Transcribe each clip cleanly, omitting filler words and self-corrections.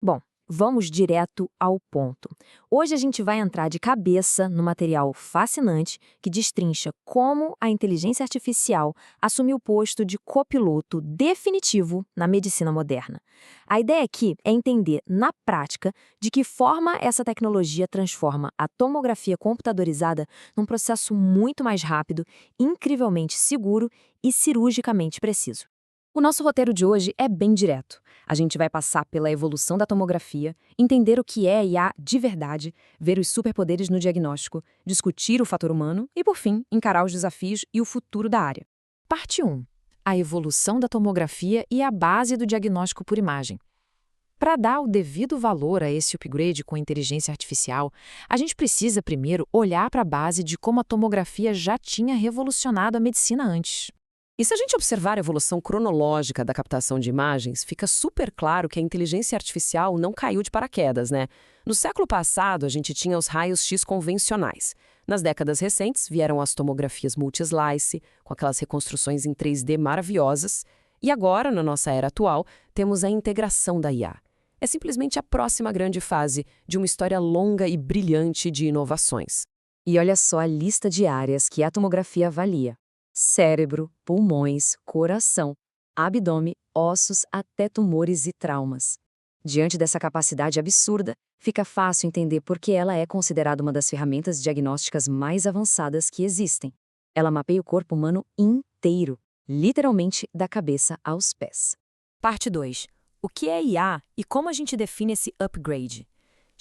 Bom, vamos direto ao ponto. Hoje a gente vai entrar de cabeça no material fascinante que destrincha como a inteligência artificial assumiu o posto de copiloto definitivo na medicina moderna. A ideia aqui é entender, na prática, de que forma essa tecnologia transforma a tomografia computadorizada num processo muito mais rápido, incrivelmente seguro e cirurgicamente preciso. O nosso roteiro de hoje é bem direto. A gente vai passar pela evolução da tomografia, entender o que é IA de verdade, ver os superpoderes no diagnóstico, discutir o fator humano e, por fim, encarar os desafios e o futuro da área. Parte 1. A evolução da tomografia e a base do diagnóstico por imagem. Para dar o devido valor a esse upgrade com a inteligência artificial, a gente precisa primeiro olhar para a base de como a tomografia já tinha revolucionado a medicina antes. E se a gente observar a evolução cronológica da captação de imagens, fica super claro que a inteligência artificial não caiu de paraquedas, né? No século passado, a gente tinha os raios-x convencionais. Nas décadas recentes, vieram as tomografias multi-slice, com aquelas reconstruções em 3D maravilhosas. E agora, na nossa era atual, temos a integração da IA. É simplesmente a próxima grande fase de uma história longa e brilhante de inovações. E olha só a lista de áreas que a tomografia avalia: cérebro, pulmões, coração, abdômen, ossos, até tumores e traumas. Diante dessa capacidade absurda, fica fácil entender por que ela é considerada uma das ferramentas diagnósticas mais avançadas que existem. Ela mapeia o corpo humano inteiro, literalmente da cabeça aos pés. Parte 2. O que é IA e como a gente define esse upgrade?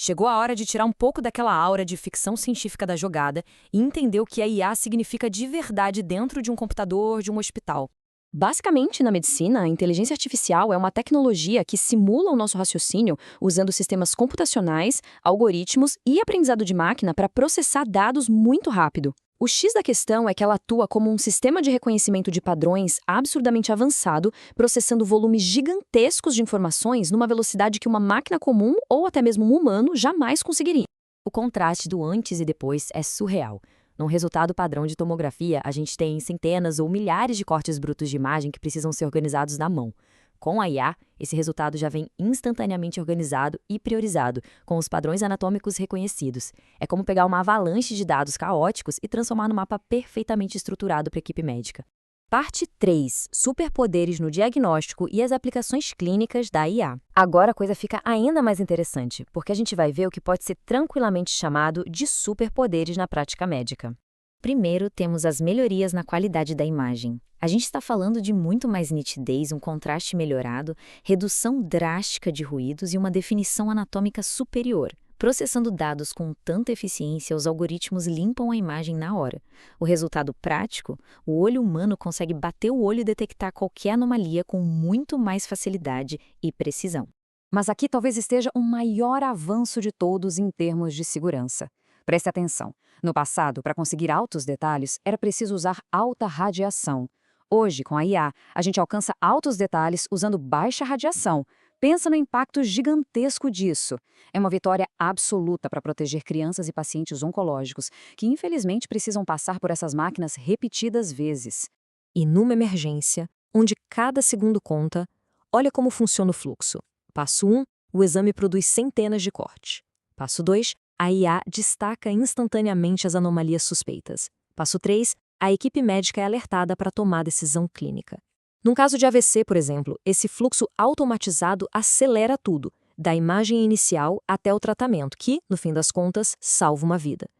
Chegou a hora de tirar um pouco daquela aura de ficção científica da jogada e entender o que a IA significa de verdade dentro de um computador, de um hospital. Basicamente, na medicina, a inteligência artificial é uma tecnologia que simula o nosso raciocínio usando sistemas computacionais, algoritmos e aprendizado de máquina para processar dados muito rápido. O X da questão é que ela atua como um sistema de reconhecimento de padrões absurdamente avançado, processando volumes gigantescos de informações numa velocidade que uma máquina comum ou até mesmo um humano jamais conseguiria. O contraste do antes e depois é surreal. Num resultado padrão de tomografia, a gente tem centenas ou milhares de cortes brutos de imagem que precisam ser organizados na mão. Com a IA, esse resultado já vem instantaneamente organizado e priorizado, com os padrões anatômicos reconhecidos. É como pegar uma avalanche de dados caóticos e transformar num mapa perfeitamente estruturado para a equipe médica. Parte 3. Superpoderes no diagnóstico e as aplicações clínicas da IA. Agora a coisa fica ainda mais interessante, porque a gente vai ver o que pode ser tranquilamente chamado de superpoderes na prática médica. Primeiro, temos as melhorias na qualidade da imagem. A gente está falando de muito mais nitidez, um contraste melhorado, redução drástica de ruídos e uma definição anatômica superior. Processando dados com tanta eficiência, os algoritmos limpam a imagem na hora. O resultado prático, o olho humano consegue bater o olho e detectar qualquer anomalia com muito mais facilidade e precisão. Mas aqui talvez esteja o maior avanço de todos em termos de segurança. Preste atenção. No passado, para conseguir altos detalhes, era preciso usar alta radiação. Hoje, com a IA, a gente alcança altos detalhes usando baixa radiação. Pensa no impacto gigantesco disso. É uma vitória absoluta para proteger crianças e pacientes oncológicos, que infelizmente precisam passar por essas máquinas repetidas vezes. E numa emergência, onde cada segundo conta, olha como funciona o fluxo. Passo 1, o exame produz centenas de cortes. Passo 2, a IA destaca instantaneamente as anomalias suspeitas. Passo 3, a equipe médica é alertada para tomar decisão clínica. Num caso de AVC, por exemplo, esse fluxo automatizado acelera tudo, da imagem inicial até o tratamento, que, no fim das contas, salva uma vida.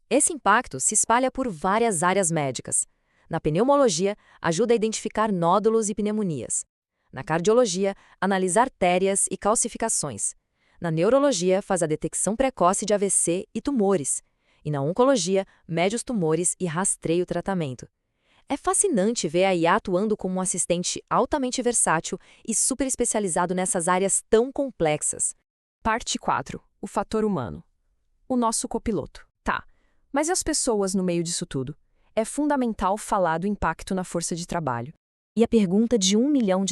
Esse impacto se espalha por várias áreas médicas. Na pneumologia, ajuda a identificar nódulos e pneumonias. Na cardiologia, analisa artérias e calcificações. Na neurologia, faz a detecção precoce de AVC e tumores. E na oncologia, mede os tumores e rastreia o tratamento. É fascinante ver a IA atuando como um assistente altamente versátil e super especializado nessas áreas tão complexas. Parte 4. O fator humano. O nosso copiloto. Tá, mas e as pessoas no meio disso tudo? É fundamental falar do impacto na força de trabalho. E a pergunta de $1 milhão,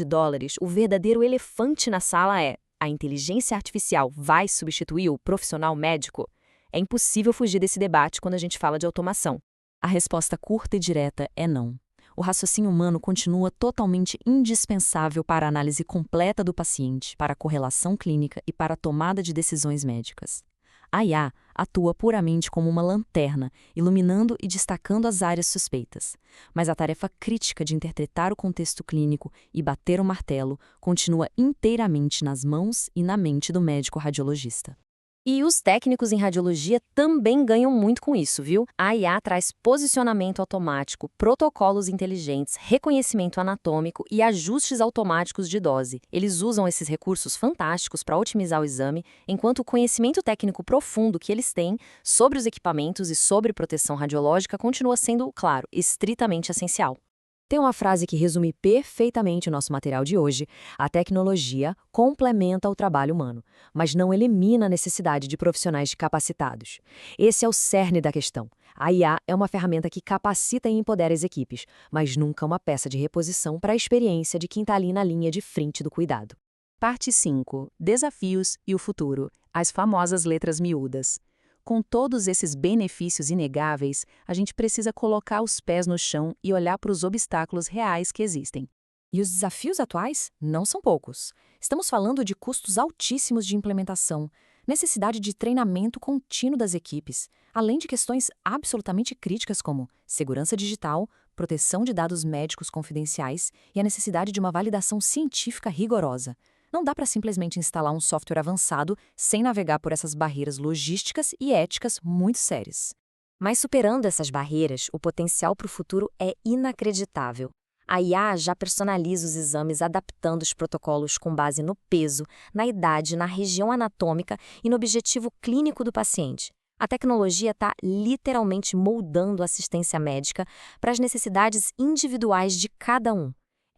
o verdadeiro elefante na sala é: a inteligência artificial vai substituir o profissional médico? É impossível fugir desse debate quando a gente fala de automação. A resposta curta e direta é não. o raciocínio humano continua totalmente indispensável para a análise completa do paciente, para a correlação clínica e para a tomada de decisões médicas. A IA atua puramente como uma lanterna, iluminando e destacando as áreas suspeitas. Mas a tarefa crítica de interpretar o contexto clínico e bater o martelo continua inteiramente nas mãos e na mente do médico radiologista. E os técnicos em radiologia também ganham muito com isso, viu? A IA traz posicionamento automático, protocolos inteligentes, reconhecimento anatômico e ajustes automáticos de dose. Eles usam esses recursos fantásticos para otimizar o exame, enquanto o conhecimento técnico profundo que eles têm sobre os equipamentos e sobre proteção radiológica continua sendo, claro, estritamente essencial. Tem uma frase que resume perfeitamente o nosso material de hoje: a tecnologia complementa o trabalho humano, mas não elimina a necessidade de profissionais capacitados. Esse é o cerne da questão. A IA é uma ferramenta que capacita e empodera as equipes, mas nunca uma peça de reposição para a experiência de quem está ali na linha de frente do cuidado. Parte 5. Desafios e o futuro. As famosas letras miúdas. Com todos esses benefícios inegáveis, a gente precisa colocar os pés no chão e olhar para os obstáculos reais que existem. E os desafios atuais não são poucos. Estamos falando de custos altíssimos de implementação, necessidade de treinamento contínuo das equipes, além de questões absolutamente críticas como segurança digital, proteção de dados médicos confidenciais e a necessidade de uma validação científica rigorosa. Não dá para simplesmente instalar um software avançado sem navegar por essas barreiras logísticas e éticas muito sérias. Mas superando essas barreiras, o potencial para o futuro é inacreditável. A IA já personaliza os exames adaptando os protocolos com base no peso, na idade, na região anatômica e no objetivo clínico do paciente. A tecnologia está literalmente moldando a assistência médica para as necessidades individuais de cada um.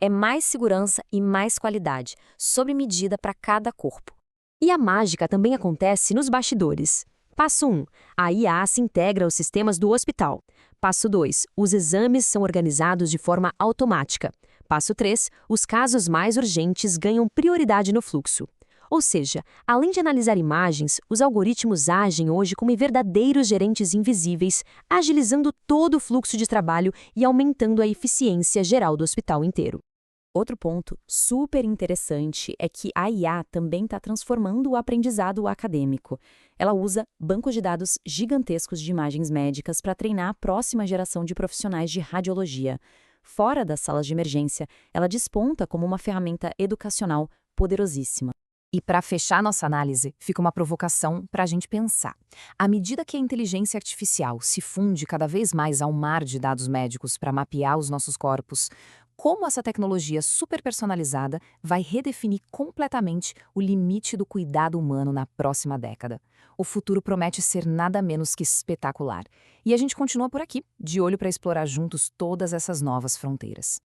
É mais segurança e mais qualidade, sob medida para cada corpo. E a mágica também acontece nos bastidores. Passo 1. A IA se integra aos sistemas do hospital. Passo 2. Os exames são organizados de forma automática. Passo 3. Os casos mais urgentes ganham prioridade no fluxo. Ou seja, além de analisar imagens, os algoritmos agem hoje como verdadeiros gerentes invisíveis, agilizando todo o fluxo de trabalho e aumentando a eficiência geral do hospital inteiro. Outro ponto super interessante é que a IA também está transformando o aprendizado acadêmico. Ela usa bancos de dados gigantescos de imagens médicas para treinar a próxima geração de profissionais de radiologia. Fora das salas de emergência, ela desponta como uma ferramenta educacional poderosíssima. E para fechar nossa análise, fica uma provocação para a gente pensar. À medida que a inteligência artificial se funde cada vez mais ao mar de dados médicos para mapear os nossos corpos, como essa tecnologia super personalizada vai redefinir completamente o limite do cuidado humano na próxima década? O futuro promete ser nada menos que espetacular. E a gente continua por aqui, de olho para explorar juntos todas essas novas fronteiras.